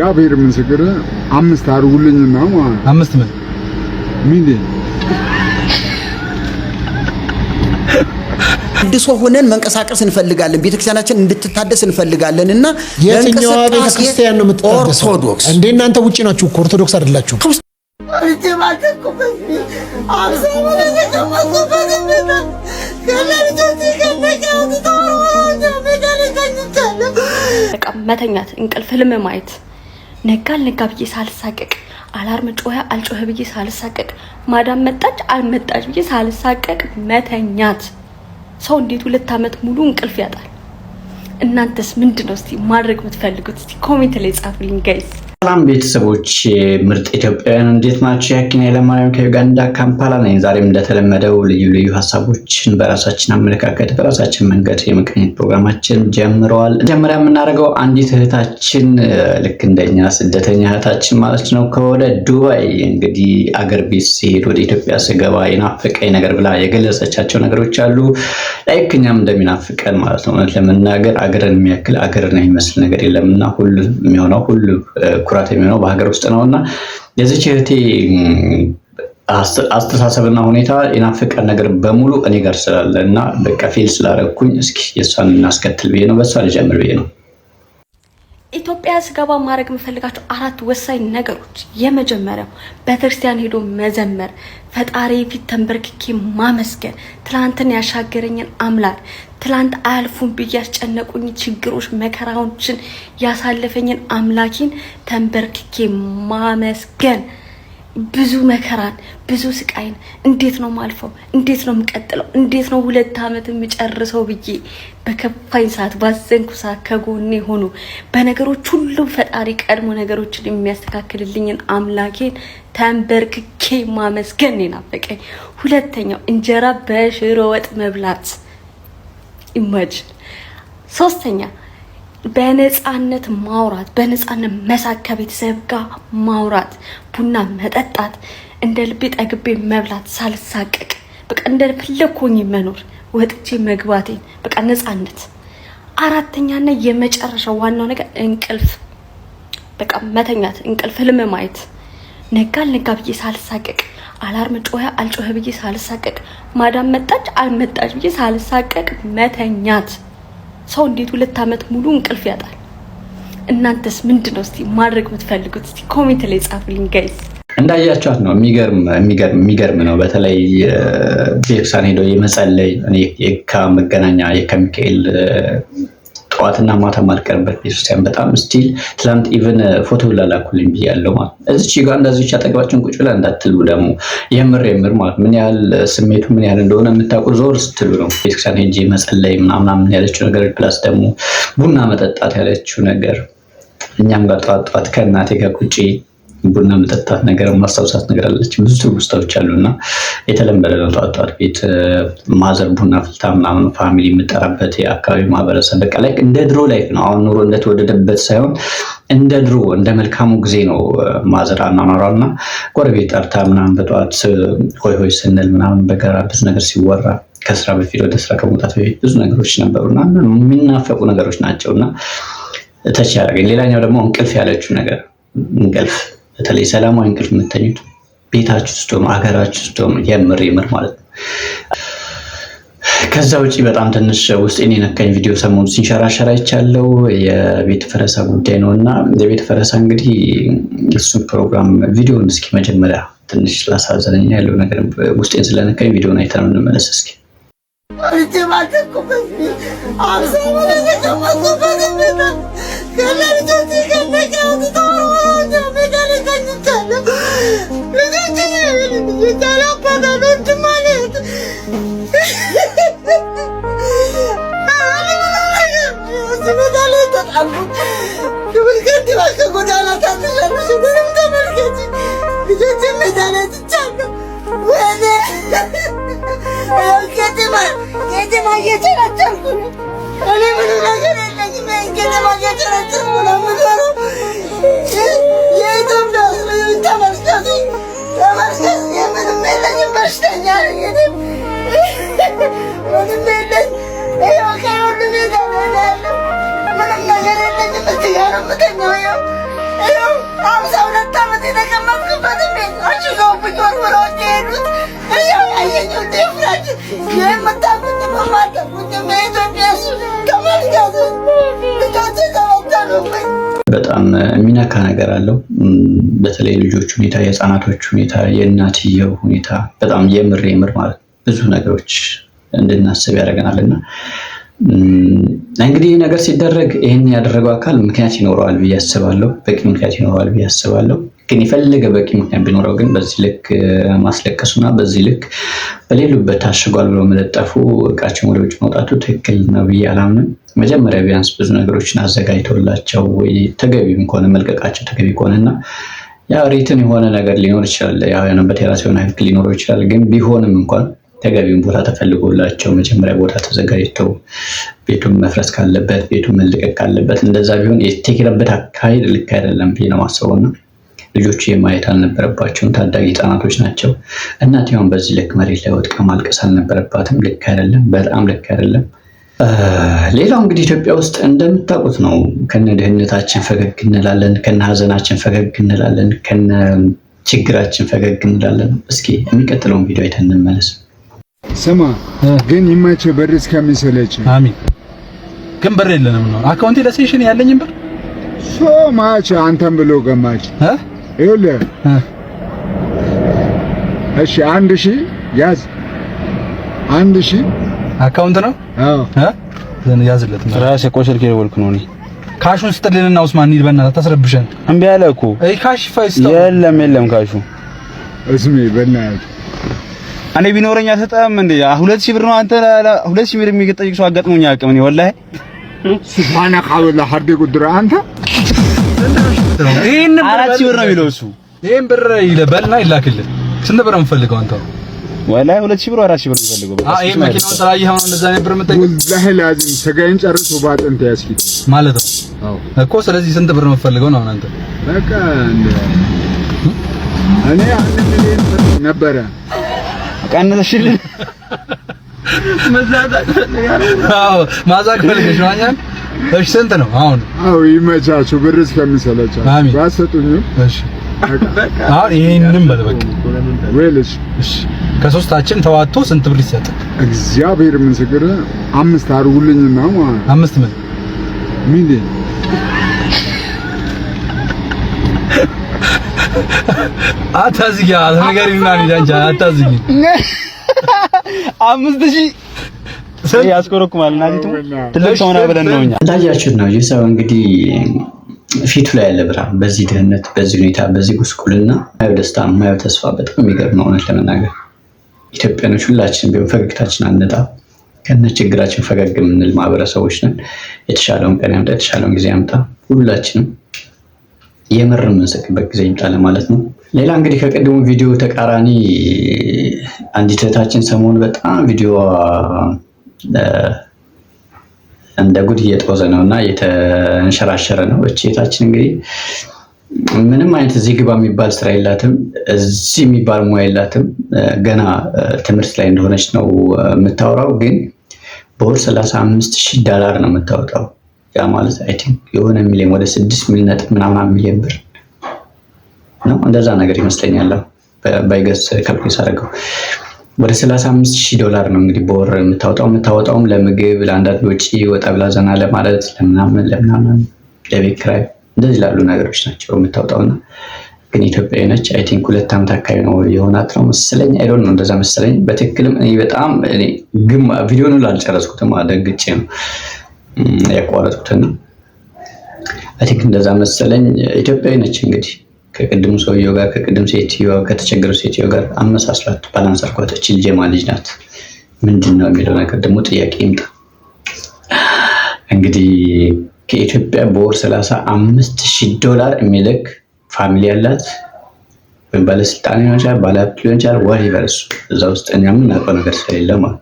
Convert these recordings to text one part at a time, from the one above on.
ያብሔር ምስክር 5 አርጉልኝና ማለት 5 ሚሊዮን አዲስ ሆነን መንቀሳቀስ እንፈልጋለን። ቤተክርስቲያናችን እንድትታደስ እንፈልጋለንና የትኛው ቤተክርስቲያን ነው የምትታደሰው? ኦርቶዶክስ እንዴ እናንተ ውጪ ናችሁ፣ ኦርቶዶክስ አይደላችሁ። መተኛት እንቅልፍ ህልም ማየት ነጋል ነጋ ብዬ ሳልሳቀቅ አላርም ጮኸ አልጮኸ ብዬ ሳልሳቀቅ ማዳም መጣች አልመጣች ብዬ ሳልሳቀቅ መተኛት። ሰው እንዴት 2 አመት ሙሉ እንቅልፍ ያጣል? እናንተስ ምንድነው እስቲ ማድረግ የምትፈልጉት? እስቲ ኮሜንት ላይ ጻፉልኝ ጋይስ። ሰላም ቤተሰቦች፣ ምርጥ ኢትዮጵያውያን እንዴት ናችሁ? ያኪና ለማርያም ከዩጋንዳ ካምፓላ ነኝ። ዛሬም እንደተለመደው ልዩ ሀሳቦችን በራሳችን አመለካከት በራሳችን መንገድ የመቀኘት ፕሮግራማችን ጀምረዋል። መጀመሪያ የምናደርገው አንዲት እህታችን ልክ እንደኛ ስደተኛ እህታችን ማለት ነው ከወደ ዱባይ እንግዲህ አገር ቤት ሲሄድ ወደ ኢትዮጵያ ስገባ የናፈቀኝ ነገር ብላ የገለጸቻቸው ነገሮች አሉ። ላይክ እኛም እንደሚናፍቀን ማለት ነው። ለመናገር አገርን የሚያክል አገርን የሚመስል ነገር የለምና ሁሉ የሚሆነው ሁሉ ኩራት የሚሆነው በሀገር ውስጥ ነውና የዚህ እህቴ አስተሳሰብና ሁኔታ የናፈቀን ነገር በሙሉ እኔ ጋር ስላለና በቃ ፌል ስላደረኩኝ እስኪ የሷን እናስከትል ብዬ ነው። በሷ ልጀምር ብዬ ነው። ኢትዮጵያ ስገባ ማድረግ የምፈልጋቸው 4 ወሳኝ ነገሮች፣ የመጀመሪያው ቤተክርስቲያን ሄዶ መዘመር፣ ፈጣሪ ፊት ተንበርክኬ ማመስገን፣ ትላንትን ያሻገረኝን አምላክ ትላንት አልፉን ብዬ ያስጨነቁኝ ችግሮች መከራዎችን ያሳለፈኝን አምላኪን ተንበርክኬ ማመስገን። ብዙ መከራን ብዙ ስቃይን እንዴት ነው ማልፈው? እንዴት ነው የምቀጥለው? እንዴት ነው 2 አመት የምጨርሰው ብዬ በከፋኝ ሰዓት ባዘንኩ ሰዓት ከጎኔ ሆኖ በነገሮች ሁሉ ፈጣሪ ቀድሞ ነገሮችን የሚያስተካክልልኝን አምላኬን ተንበርክኬ ማመስገን ናፈቀኝ። ሁለተኛው እንጀራ በሽሮ ወጥ መብላት ኢማጂን። ሶስተኛ በነፃነት ማውራት፣ በነፃነት መሳቅ፣ ከቤተሰብ ጋር ማውራት፣ ቡና መጠጣት፣ እንደ ልቤ ጠግቤ መብላት ሳልሳቀቅ በቃ እንደ ፈለኩኝ መኖር፣ ወጥቼ መግባቴን በቃ ነፃነት። አራተኛና የመጨረሻው ዋናው ነገር እንቅልፍ፣ በቃ መተኛት እንቅልፍ ህልም ማየት ነጋል ነጋ ብዬ ሳልሳቀቅ አላርም ጮኸ አልጮኸ ብዬ ሳልሳቀቅ ማዳም መጣች አልመጣች ብዬ ሳልሳቀቅ መተኛት። ሰው እንዴት 2 አመት ሙሉ እንቅልፍ ያጣል? እናንተስ ምንድነው እስቲ ማድረግ የምትፈልጉት? እስቲ ኮሜንት ላይ ጻፉልኝ ጋይስ። እንዳያችኋት ነው የሚገርም ነው። በተለይ ቤተክርስቲያን ሄዶ የመጸለይ እኔ የካ መገናኛ የከሚካኤል ጠዋትና ማታ ማልቀርበት ቤተክርስቲያን በጣም ስቲል ትላንት ኢቭን ፎቶ ላላኩልኝ ብያለሁ ማለት እዚች ጋር እንደዚች አጠገባችን ቁጭ ብላ እንዳትሉ ደግሞ የምር ማለት ምን ያህል ስሜቱ ምን ያህል እንደሆነ የምታውቁ ዞር ስትሉ ነው። ቤተክርስቲያን ሄጄ መጸለይ ምናምን ያለችው ነገር ፕላስ ደግሞ ቡና መጠጣት ያለችው ነገር እኛም ጋር ጠዋት ከእናቴ ጋር ቁጭ ቡና መጠጣት ነገር ማስታወሳት ነገር አለች። ብዙ ትውስታዎች አሉና የተለመደ ነው። ጠዋት ቤት ማዘር ቡና ፍልታ ምናምን ፋሚሊ የምጠራበት የአካባቢ ማህበረሰብ በቃ ላይ እንደ ድሮ ላይፍ ነው። አሁን ኑሮ እንደተወደደበት ሳይሆን እንደ ድሮ እንደ መልካሙ ጊዜ ነው ማዘር አኗኗሯና ጎረቤት ጠርታ ምናምን በጠዋት ሆይ ስንል ምናምን በጋራ ብዙ ነገር ሲወራ ከስራ በፊት ወደ ስራ ከመውጣት በፊት ብዙ ነገሮች ነበሩና የሚናፈቁ ነገሮች ናቸውና ተች ያደረገኝ። ሌላኛው ደግሞ እንቅልፍ ያለችው ነገር እንቅልፍ በተለይ ሰላማዊ እንቅልፍ የምተኙት ቤታችሁ ውስጥ ነው፣ ሀገራችሁ ውስጥ ነው። የምር ማለት ነው። ከዛ ውጪ በጣም ትንሽ ውስጤን የነካኝ ቪዲዮ ሰሞኑን ሲንሸራሸር አይቻለሁ። የቤት ፈረሳ ጉዳይ ነውና የቤት ፈረሳ እንግዲህ እሱ ፕሮግራም ቪዲዮን እስኪ መጀመሪያ ትንሽ ላሳዘነኝ ያለው ነገር ውስጤን ስለነካኝ ቪዲዮን አይተን እንመለስ እስኪ። I'm በጣም የሚነካ ነገር አለው። በተለይ ልጆች ሁኔታ፣ የህፃናቶች ሁኔታ፣ የእናትየው ሁኔታ በጣም የምር ማለት ብዙ ነገሮች እንድናስብ ያደርገናልና እንግዲህ ነገር ሲደረግ ይህን ያደረገው አካል ምክንያት ይኖረዋል ብዬ አስባለሁ። በቂ ምክንያት ይኖረዋል ብዬ አስባለሁ። ግን የፈለገ በቂ ምክንያት ቢኖረው ግን በዚህ ልክ ማስለቀሱና በዚህ ልክ በሌሉበት ታሽጓል ብሎ መለጠፉ እቃቸውን ወደ ውጭ መውጣቱ ትክክል ነው ብዬ አላምንም። መጀመሪያ ቢያንስ ብዙ ነገሮችን አዘጋጅቶላቸው ወይ ተገቢም ከሆነ መልቀቃቸው ተገቢ ከሆነና ያ ሪትን የሆነ ነገር ሊኖር ይችላል። ያው የሆነበት የራሱ የሆነ ህግ ሊኖረው ይችላል። ግን ቢሆንም እንኳን ተገቢውን ቦታ ተፈልጎላቸው መጀመሪያ ቦታ ተዘጋጅተው ቤቱን መፍረስ ካለበት ቤቱን መልቀቅ ካለበት እንደዛ ቢሆን የተከለበት አካሄድ ልክ አይደለም ብዬ ነው የማስበውና ልጆቹ የማየት አልነበረባቸውም። ታዳጊ ህጻናቶች ናቸው። እናትየውን በዚህ ልክ መሬት ላይ ወድቃ ማልቀስ አልነበረባትም። ልክ አይደለም፣ በጣም ልክ አይደለም። ሌላው እንግዲህ ኢትዮጵያ ውስጥ እንደምታውቁት ነው። ከነ ድህነታችን ፈገግ እንላለን፣ ከነ ሀዘናችን ፈገግ እንላለን፣ ከነ ችግራችን ፈገግ እንላለን። እስኪ የሚቀጥለውን ቪዲዮ አይተን እንመለስ። ስማ ግን ይመችህ፣ ብር እስከሚሰለች። አሚን። ግን ብር የለንም ነው አካውንቴ ለሴሽን ያለኝን ብር ሶ ማች አንተም ብሎ ገማች ይኸውልህ። እሺ 1000 ያዝ። 1000 አካውንት ነው። አዎ ዘን ያዝለት ራስ የቆሸልክ የወልክ ነው። እኔ ካሹን ስጥልንና ኡስማን ሂድ በእናትህ ታስረብሸን። እምቢ አለ እኮ። አይ ካሽ ፋይስ የለም ካሹ እስሜ በእናትህ እኔ ቢኖረኝ አልሰጠህም እንዴ? 2000 ብር ነው። አንተ 2000 ብር የሚጠይቅ ሰው አጋጥሞኝ አያውቅም። እኔ ወላሂ ሱብሃንከ ወላ ሐዲ ቁድራ አንተ ይሄን 4000 ብር ነው የሚለው እሱ። ይሄን ብር ይለበልና ይላክልን። ስንት ብር ነው የምፈልገው አንተ? ወላሂ 2000 ብር 4000 ብር ነው የምፈልገው። በቃ ይሄ መኪናውን ስላየኸው ነው እንደዛ ነበር የምጠይቀው። ወላሂ ላዚም ስጋዬን ጨርሶ ባጥንት ያስኪት ማለት ነው። አዎ እኮ ስለዚህ ስንት ብር ነው የምፈልገው ነው አንተ? በቃ እኔ 1 ሚሊዮን ብር ነበረ ቀንሰሽልን ማዛቅ ፈልገሽ ነው አንተ? እሺ ስንት ነው አሁን? አዎ ይመቻችሁ። ብር እስከሚሰለቻችሁ ባሰጡኝ። እሺ አሁን ይሄንን በቃ ወይልሽ እሺ ከሶስታችን ተዋጥቶ ስንት ብር ይሰጥ? እግዚአብሔር ምስክር 5 አድርጉልኝና ማለት 5 ሚሊዮን አታዝጊ ነገርና እንጃ አታዝጊ 5000 ያስኮረኩማል እናንተ ትልቅ ሰው ነው ብለን ነው እኛ እንዳያችሁት ነው። ይህ ሰው እንግዲህ ፊቱ ላይ ያለ ብርሃን በዚህ ድህነት፣ በዚህ ሁኔታ፣ በዚህ ጉስቁልና ማየው ደስታ፣ ማየው ተስፋ በጣም የሚገርም ነው። እውነት ለመናገር ኢትዮጵያኖች ሁላችን ቢሆን ፈገግታችን አንጣ ከነ ችግራችን ፈገግ የምንል ማህበረሰቦች ነን። የተሻለውን ቀን ያምጣ፣ የተሻለውን ጊዜ ያምጣ። ሁላችንም የምር የምንስቅበት ጊዜ ይምጣ ለማለት ነው። ሌላ እንግዲህ ከቀደሙ ቪዲዮ ተቃራኒ አንዲት እህታችን ሰሞኑን በጣም ቪዲዮ እንደ ጉድ እየጦዘ ነውና እየተንሸራሸረ ነው። እቺ እህታችን እንግዲህ ምንም አይነት እዚህ ግባ የሚባል ስራ የላትም፣ እዚህ የሚባል ሙያ የላትም። ገና ትምህርት ላይ እንደሆነች ነው የምታወራው። ግን በወር $35,000 ነው የምታወጣው። ያ ማለት አይ ቲንክ የሆነ ሚሊዮን ወደ 6 ሚሊዮን ብር ነው። እንደዛ ነገር ይመስለኛል። ባይገስ ካልኩሌት አደረገው ወደ $35,000 ነው እንግዲህ በወር የምታወጣውም ለምግብ፣ ለአንዳንድ ወጪ ወጣ ብላ ዘና ለማለት ለምናምን ለቤት ኪራይ እንደዚህ ላሉ ነገሮች ናቸው የምታወጣውና ግን ኢትዮጵያዊ ነች። አይ ቲንክ 2 ዓመት አካባቢ ነው የሆናት ነው መሰለኝ። አይ ዶንት ኖ እንደዛ መሰለኝ። በትክክልም እኔ በጣም ግን ቪዲዮውን አልጨረስኩትም፣ ደግጬ ነው ያቋረጥኩትና አይ ቲንክ እንደዛ መሰለኝ። ኢትዮጵያዊ ነች እንግዲህ ከቅድሙ ሰውየው ጋር ከቅድም ሴትዮዋ ከተቸገረው ሴትዮ ጋር አመሳስላት ባላንስ አርኳት። እቺ ልጅ ልጅ ናት ምንድነው የሚለው ነገር ደግሞ ጥያቄ ይምጣ። እንግዲህ ከኢትዮጵያ በወር $35,000 የሚልክ ፋሚሊ ያላት ወይም ባለስልጣን ሊሆን ይችላል፣ ባለሀብት ሊሆን ይችላል፣ ወሪቨር እዛ ውስጥ እኛ የምናውቀው ነገር ስለሌለ ማለት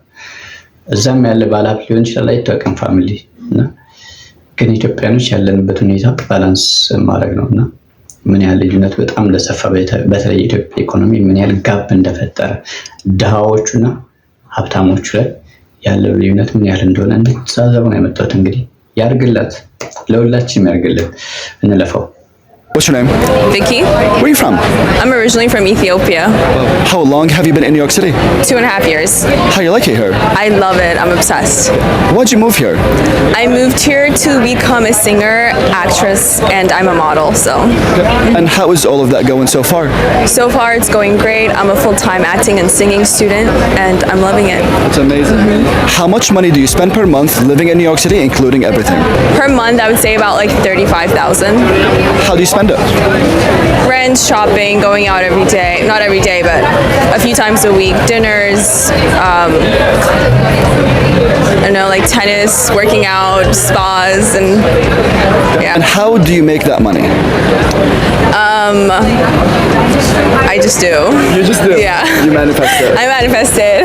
እዛም ያለ ባለሀብት ሊሆን ይችላል፣ አይታወቅም ፋሚሊ እና ግን ኢትዮጵያኖች ያለንበት ሁኔታ ባላንስ ማድረግ ነውና ምን ያህል ልዩነት በጣም እንደሰፋ በተለይ የኢትዮጵያ ኢኮኖሚ ምን ያህል ጋፕ እንደፈጠረ ድሃዎቹና ሀብታሞቹ ላይ ያለው ልዩነት ምን ያህል እንደሆነ እንድትሳዘቡ ነው የመጣሁት። እንግዲህ ያርግላት፣ ለሁላችንም ያርግልን፣ እንለፈው። What's your name? Vicky. Where are you from? I'm originally from Ethiopia. How long have you been in New York City? 2.5 years. How you like it here? I love it. I'm obsessed. Why'd you move here? I moved here to become a singer, actress, and I'm a model, so. And how is all of that going so far? So far, it's going great. I'm a full-time acting and singing student, and I'm loving it. That's amazing. How much money do you spend per month living in New York City, including everything? Per month, I would say about like $35,000. How do you spend it? Rent, shopping, going out every day. Not every day, but a few times a week. Dinners, I don't know, like tennis, working out, spas, and yeah. And how do you make that money? I just do. You just do? Yeah. You manifest it? I manifested.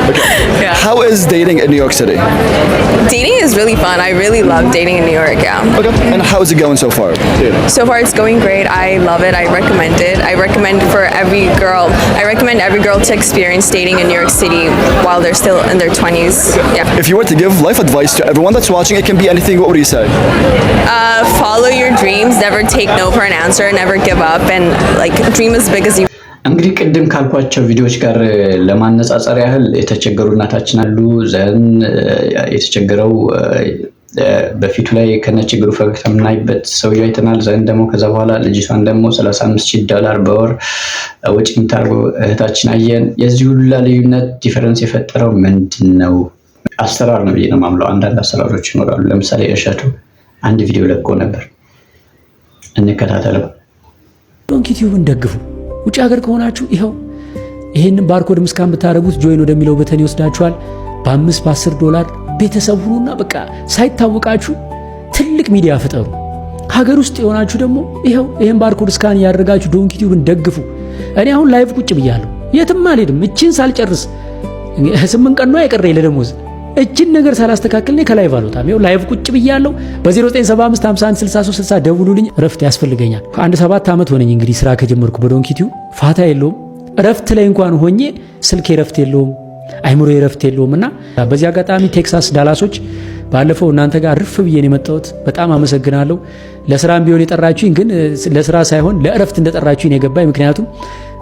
Okay. Yeah. How is dating in New York City? Dating is really fun. I really love dating in New York, yeah. Okay. And how is it going so far? So far it's going great. I love it. I recommend it. I recommend every girl to experience dating in New York City while they're still in their 20s. Yeah. If you were to give life advice to everyone that's watching, it can be anything, what would you say? Follow your dreams, never take no for an answer, never give up, and like dream as big as you. እንግዲህ ቅድም ካልኳቸው ቪዲዮዎች ጋር ለማነጻጸር ያህል የተቸገሩ እናታችን አሉ። ዘን የተቸገረው በፊቱ ላይ ከነችግሩ ፈገግታ የምናይበት ሰውዬው አይተናል። ዘን ደግሞ ከዛ በኋላ ልጅቷን ደግሞ $35,000 በወር ወጪ የምታደርገው እህታችን አየን። የዚህ ሁሉ ልዩነት ዲፈረንስ የፈጠረው ምንድነው? አሰራር ነው ብዬ ነው የማምነው። አንዳንድ አሰራሮች ይኖራሉ። ለምሳሌ እሸቱ አንድ ቪዲዮ ለቆ ነበር፣ እንከታተለው። ዶንኪ ቲዩብን ደግፉ። ውጭ ሀገር ከሆናችሁ ይሄንን ባርኮድ ምስካን ብታረጉት ጆይን ወደሚለው በተን ይወስዳችኋል። በ5 በ10 ቤተሰብ ሁኑና በቃ ሳይታወቃችሁ ትልቅ ሚዲያ ፍጠሩ። ሀገር ውስጥ የሆናችሁ ደግሞ ይሄን ባርኮድ ስካን ያደርጋችሁ ዶንኪ ቲዩብን ደግፉ። እኔ አሁን ላይቭ ቁጭ ብያለሁ፣ የትም አልሄድም። እቺን ሳልጨርስ 8 ቀን ነው የቀረኝ ለደሞዝ። እቺን ነገር ሳላስተካክል እኔ ከላይቭ አልወጣም። ላይቭ ቁጭ ብያለሁ። በ0975 51 63 60 ደውሉልኝ። እረፍት ያስፈልገኛል። ከአንድ 7 ዓመት ሆነኝ እንግዲህ ስራ ከጀመርኩ በዶንኪ ቲዩብ። ፋታ የለውም። እረፍት ላይ እንኳን ሆኜ ስልክ እረፍት የለውም፣ አይምሮ እረፍት የለውምና በዚህ አጋጣሚ ቴክሳስ ዳላሶች ባለፈው እናንተ ጋር ርፍ ብዬ ነው የመጣሁት። በጣም አመሰግናለሁ። ለስራም ቢሆን የጠራችሁኝ ግን ለስራ ሳይሆን ለእረፍት እንደጠራችሁኝ ነው የገባኝ። ምክንያቱም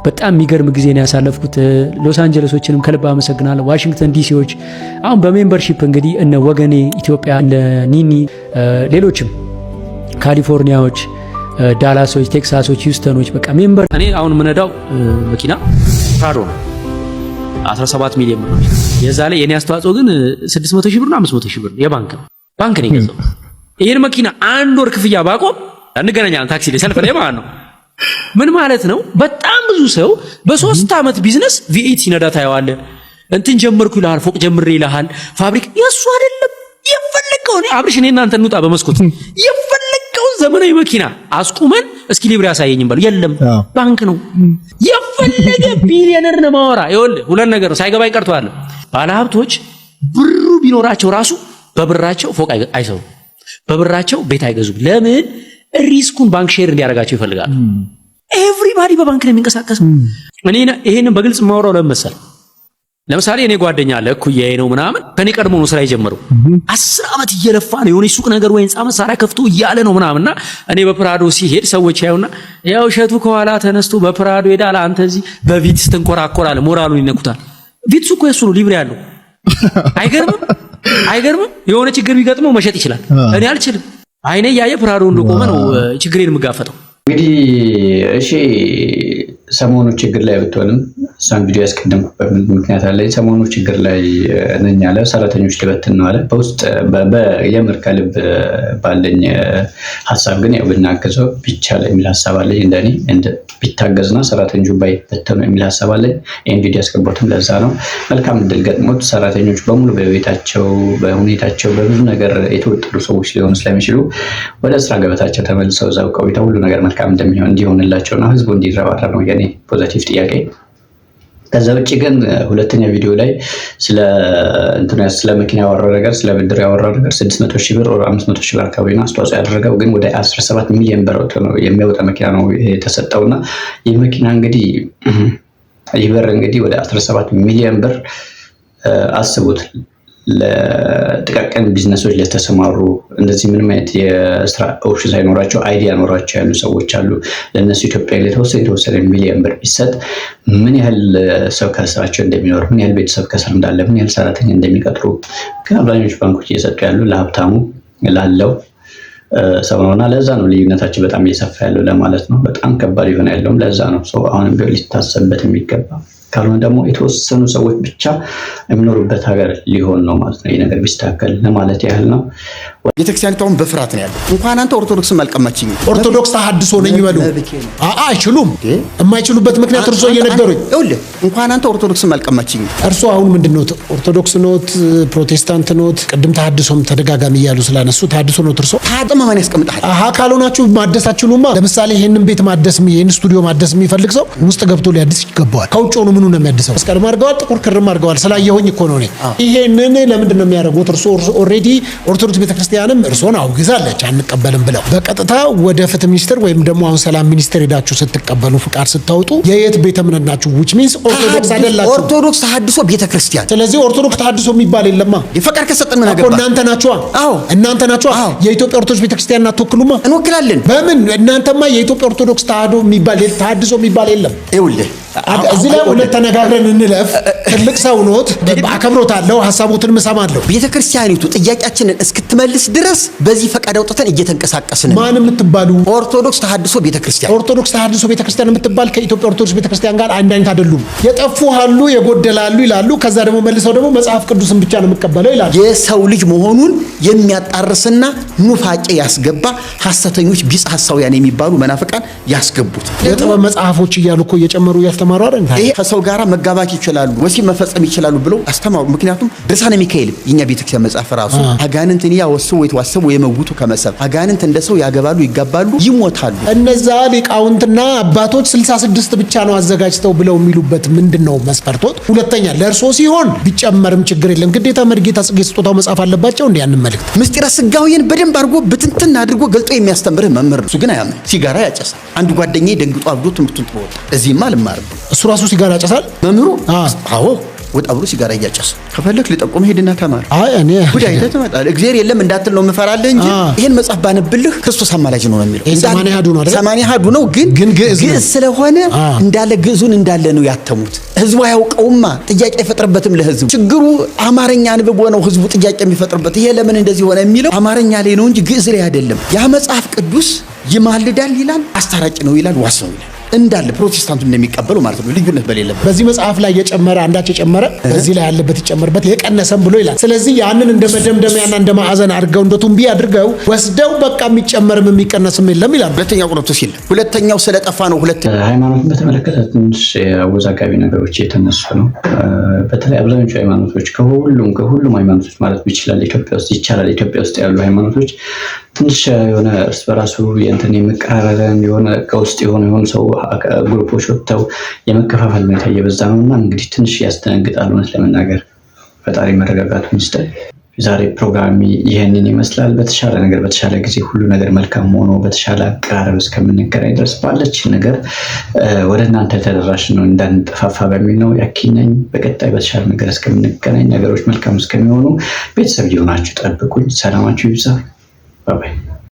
በጣም የሚገርም ጊዜ ነው ያሳለፍኩት። ሎስ አንጀለሶችንም ከልብ አመሰግናለሁ። ዋሽንግተን ዲሲዎች አሁን በሜምበርሺፕ እንግዲህ እነ ወገኔ ኢትዮጵያ፣ እነ ኒኒ፣ ሌሎችም ካሊፎርኒያዎች፣ ዳላሶች፣ ቴክሳሶች፣ ሂውስተኖች በቃ ሜምበር። እኔ አሁን የምነዳው መኪና ፕራዶ ነው። 17 ሚሊዮን ብር ነው። የዛ ላይ የኔ አስተዋጽኦ ግን 600,000 ብር ነው፣ 500,000 ብር የባንክ ነው። ባንክ ነው የገዛው። ይሄን መኪና አንድ ወር ክፍያ ባቆም እንገናኛለን ታክሲ ላይ ሰልፍ ላይ ማለት ነው። ምን ማለት ነው? በጣም ብዙ ሰው በ3 ዓመት ቢዝነስ V8 ሲነዳ ታየዋለ። እንትን ጀመርኩ ይልሃል፣ ፎቅ ጀምሬ ይልሃል፣ ፋብሪካ የሱ አይደለም። የፈለከው ነው አብርሽ፣ እኔ እናንተ እንውጣ በመስኮት የፈለከው ዘመናዊ መኪና አስቁመን እስኪ ሊብሬ ያሳየኝም ባሉ የለም፣ ባንክ ነው። የፈለገ ቢሊዮነር ነው ማወራ። ይኸውልህ ሁለት ነገር ነው ሳይገባኝ ቀርቷል። ባለሀብቶች ብሩ ቢኖራቸው ራሱ በብራቸው ፎቅ አይሰሩ፣ በብራቸው ቤት አይገዙም። ለምን? ሪስኩን ባንክ ሼር እንዲያደርጋቸው ይፈልጋሉ። ኤቭሪባዲ በባንክ ነው የሚንቀሳቀሰው። እኔ ይሄንን በግልጽ ማወራው ለምሳሌ እኔ ጓደኛ አለ እኩያዬ ነው ምናምን ከኔ ቀድሞ ነው ስራ የጀመረው። 10 ዓመት እየለፋ ነው የሆነ ሱቅ ነገር ወይ ህንጻ መሳሪያ ከፍቶ እያለ ነው ምናምንና እኔ በፕራዶ ሲሄድ ሰዎች ያዩና ያው እሸቱ ከኋላ ተነስቶ በፕራዶ ሄዳል፣ አንተ እዚህ በቪትስ ትንኮራኮራለህ። ሞራሉን ይነኩታል። ቪትስ እኮ የሱ ነው፣ ሊብሬ ያለው። አይገርምም? የሆነ ችግር ቢገጥመው መሸጥ ይችላል። እኔ አልችልም። አይኔ ያየ ፕራዶ እንደቆመ ነው ችግሬን የምጋፈጠው። እንግዲህ እሺ ሰሞኑ ችግር ላይ ብትሆንም እሷን ቪዲዮ ያስቀደምኩበት ምክንያት አለ። ሰሞኑ ችግር ላይ ነኝ አለ። ሰራተኞች ልበትን ነው አለ። በውስጥ የምር ከልብ ባለኝ ሀሳብ ግን ያው ብናገዘው ቢቻል የሚል ሀሳብ አለኝ። እንደኔ ቢታገዝና ሰራተኞቹ ባይበተኑ የሚል ሀሳብ አለኝ። ይሄን ቪዲዮ ያስቀባሁትም ለዛ ነው። መልካም እድል ገጥሞት ሰራተኞች በሙሉ በቤታቸው በሁኔታቸው በብዙ ነገር የተወጠሩ ሰዎች ሊሆኑ ስለሚችሉ ወደ ስራ ገበታቸው ተመልሰው እዛው ቆይተው ሁሉ ነገር መልካም እንደሚሆን እንዲሆንላቸውና ህዝቡ እንዲረባረብ ነው የኔ ፖዚቲቭ ጥያቄ። ከዛ ውጪ ግን ሁለተኛ ቪዲዮ ላይ ስለ መኪና ያወራው ነገር ስለ ብድር ያወራው ነገር 600,000 ብር ወር 500,000 ብር አካባቢ ነው አስተዋጽኦ ያደረገው። ግን ወደ 17 ሚሊዮን ብር ነው የሚያወጣ መኪና ነው የተሰጠውና ይህ መኪና እንግዲህ ወደ 17 ሚሊዮን ብር አስቡት። ለጥቃቅን ቢዝነሶች ለተሰማሩ እንደዚህ ምንም አይነት የስራ ኦፕሽን ሳይኖራቸው አይዲያ ኖራቸው ያሉ ሰዎች አሉ። ለእነሱ ኢትዮጵያ ላይ የተወሰነ ሚሊዮን ብር ቢሰጥ ምን ያህል ሰው ከስራቸው እንደሚኖር፣ ምን ያህል ቤተሰብ ከስር እንዳለ፣ ምን ያህል ሰራተኛ እንደሚቀጥሩ ግን አብዛኞቹ ባንኮች እየሰጡ ያሉ ለሀብታሙ ላለው ሰው ነውና ለዛ ነው ልዩነታቸው በጣም እየሰፋ ያለው ለማለት ነው። በጣም ከባድ ይሆን ያለውም ለዛ ነው። አሁንም ቢሆን ሊታሰብበት የሚገባ ካልሆነ ደግሞ የተወሰኑ ሰዎች ብቻ የሚኖሩበት ሀገር ሊሆን ነው ማለት ነው። ይህ ነገር ቢስተካከል ለማለት ያህል ነው። ቤተክርስቲያኒቷን በፍርሃት ነው ያለው። እንኳን አንተ ኦርቶዶክስም አልቀማችኝ። ኦርቶዶክስ ተሐድሶ ነኝ ይበሉ። አይችሉም። የማይችሉበት ምክንያት እርሶ እየነገሩኝ። ይኸውልህ እንኳን አንተ ኦርቶዶክስም አልቀማችኝ። እርሶ አሁን ምንድነው ኦርቶዶክስ ኖት ፕሮቴስታንት ኖት? ቅድም ተሐድሶም ተደጋጋሚ እያሉ ስላነሱ ተሐድሶ ኖት እርሶ? ታጥማ ማን ያስቀምጣል? ካልሆናችሁ ማደስ አትችሉማ። ለምሳሌ ይሄንን ቤት ማደስ ይሄን ስቱዲዮ ማደስ የሚፈልግ ሰው ውስጥ ገብቶ ሊያድስ ይገባዋል። ከውጭ ሆኖ ምኑ ነው የሚያድሰው? መስቀልም አድርገዋል፣ ጥቁር ክርም አድርገዋል። ስላየሆኝ እኮ ነው እኔ። ይሄንን ለምንድን ነው የሚያደርጉት? እርሶ ኦልሬዲ ኦርቶዶክስ ቤተክርስቲያንም እርሶን አውግዛለች አንቀበልም ብለው በቀጥታ ወደ ፍትህ ሚኒስቴር ወይም ደግሞ አሁን ሰላም ሚኒስቴር ሄዳችሁ ስትቀበሉ ፍቃድ ስታወጡ የየት ቤተ እምነት ናችሁ? which means ኦርቶዶክስ አይደላችሁ። ኦርቶዶክስ ተሐድሶ ቤተክርስቲያን። ስለዚህ ኦርቶዶክስ ተሐድሶ የሚባል የለማ። የፈቃድ ከሰጠን ምን አገባ? እናንተ ናችሁ። አዎ እናንተ ናችሁ። የኢትዮጵያ ኦርቶዶክስ ቤተክርስቲያን አትወክሉማ? እንወክላለን። በምን? እናንተማ የኢትዮጵያ ኦርቶዶክስ ተሐድሶ የሚባል የለም። ይኸውልህ እዚህ ላይ ሁለት ተነጋግረን እንለፍ። ትልቅ ሰው ኖት፣ አከብሮታለሁ፣ ሐሳቦትን እሰማለሁ። ቤተክርስቲያኒቱ ጥያቄያችንን እስክትመልስ ድረስ በዚህ ፈቃድ አውጥተን እየተንቀሳቀስን ነው። ማን የምትባሉ? ኦርቶዶክስ ተሐድሶ ቤተክርስቲያን። ኦርቶዶክስ ተሐድሶ ቤተክርስቲያን የምትባል ከኢትዮጵያ ኦርቶዶክስ ቤተክርስቲያን ጋር አንድ አይነት አይደሉም። የጠፉ አሉ፣ የጎደላሉ ይላሉ። ከዛ ደግሞ መልሰው ደግሞ መጽሐፍ ቅዱስን ብቻ ነው የምቀበለው ይላሉ። የሰው ልጅ መሆኑን የሚያጣርስና ኑፋቄ ያስገባ ሐሰተኞች ቢጽ ሐሳውያን የሚባሉ መናፍቃን ያስገቡት የጥበብ መጽሐፎች እያሉ እኮ እየጨመሩ ያስተማሩ አይደል? ይሄ ከሰው ጋር መጋባት ይችላሉ፣ ወሲብ መፈጸም ይችላሉ ብለው አስተማሩ። ምክንያቱም ድርሳነ ሚካኤል የኛ ቤተክርስቲያን መጽሐፍ ራሱ አጋንንትን ያወስው ወይተዋሰቡ የመውቱ ከመሰብ አጋንንት እንደ ሰው ያገባሉ፣ ይጋባሉ፣ ይሞታሉ። እነዛ ሊቃውንትና አባቶች 66 ብቻ ነው አዘጋጅተው ብለው የሚሉበት ምንድነው መስፈርቶት? ሁለተኛ ለእርሶ ሲሆን ቢጨመርም ችግር የለም። ግዴታ መርጌታ ጽጌ ስጦታው መጽሐፍ አለባቸው እንዴ? ያን መልእክት ምስጢረ ስጋዊን በደንብ አድርጎ ብትንትን አድርጎ ገልጦ የሚያስተምርህ መምህር ነው። እሱ ግን አያምን፣ ሲጋራ ያጨሳል። አንድ ጓደኛዬ ደንግጦ አብዶ ትምህርቱን ጥሎ ወጣ። እዚህማ አልማርም። እሱ ራሱ ሲጋራ ያጨሳል መምህሩ? አዎ ወጣ ብሎ ሲጋራ እያጨሰ። ከፈለክ ልጠቆም ሄድና ተማር። አይ እኔ ጉዳይ ተመጣጣ እግዚአብሔር የለም እንዳትል ነው የምፈራለህ እንጂ ይሄን መጽሐፍ ባነብልህ ክርስቶስ አማላጅ ነው የሚለው። 80 ሀዱ ነው አይደል? 80 ሀዱ ነው ግን ግዕዝ ስለሆነ እንዳለ ግዕዙን እንዳለ ነው ያተሙት። ህዝቡ አያውቀውማ፣ ጥያቄ አይፈጥርበትም ለህዝቡ። ችግሩ አማርኛ አንብቦ ነው ህዝቡ ጥያቄ የሚፈጥርበት። ይሄ ለምን እንደዚህ ሆነ የሚለው አማርኛ ላይ ነው እንጂ ግዕዝ ላይ አይደለም። ያ መጽሐፍ ቅዱስ ይማልዳል ይላል፣ አስታራቂ ነው ይላል፣ ዋስ ነው ይላል። እንዳለ ፕሮቴስታንቱ እንደሚቀበሉ ማለት ነው፣ ልዩነት በሌለበት። በዚህ መጽሐፍ ላይ የጨመረ አንዳች የጨመረ በዚህ ላይ ያለበት ይጨመርበት የቀነሰም ብሎ ይላል። ስለዚህ ያንን እንደ መደምደሚያና እንደ ማዕዘን አድርገው እንደ ቱምቢ አድርገው ወስደው በቃ የሚጨመርም የሚቀነስም የለም ይላል። ሁለተኛው ቆሮንቶስ ይላል። ሁለተኛው ስለጠፋ ነው። ሃይማኖትን በተመለከተ ትንሽ አወዛጋቢ ነገሮች የተነሱ ነው። በተለይ አብዛኞቹ ሃይማኖቶች ከሁሉም ሃይማኖቶች ማለት ይችላል ኢትዮጵያ ውስጥ ያሉ ሃይማኖቶች ትንሽ የሆነ እርስ በራሱ የእንትን የመቀራረብን የሆነ ከውስጥ የሆኑ ሰው ግሩፖች ወጥተው የመከፋፈል ሁኔታ እየበዛ ነው እና እንግዲህ ትንሽ ያስደነግጣል። እውነት ለመናገር ፈጣሪ መረጋጋቱን ይስጠን። የዛሬ ፕሮግራም ይህንን ይመስላል። በተሻለ ጊዜ ሁሉ ነገር መልካም ሆኖ በተሻለ አቀራረብ እስከምንገናኝ ድረስ ባለችን ነገር ወደ እናንተ ተደራሽ ነው እንዳንጠፋፋ በሚል ነው ያኪነኝ። በቀጣይ በተሻለ ነገር እስከምንገናኝ ነገሮች መልካም እስከሚሆኑ ቤተሰብ እየሆናችሁ ጠብቁኝ። ሰላማችሁ ይብዛ። ባይ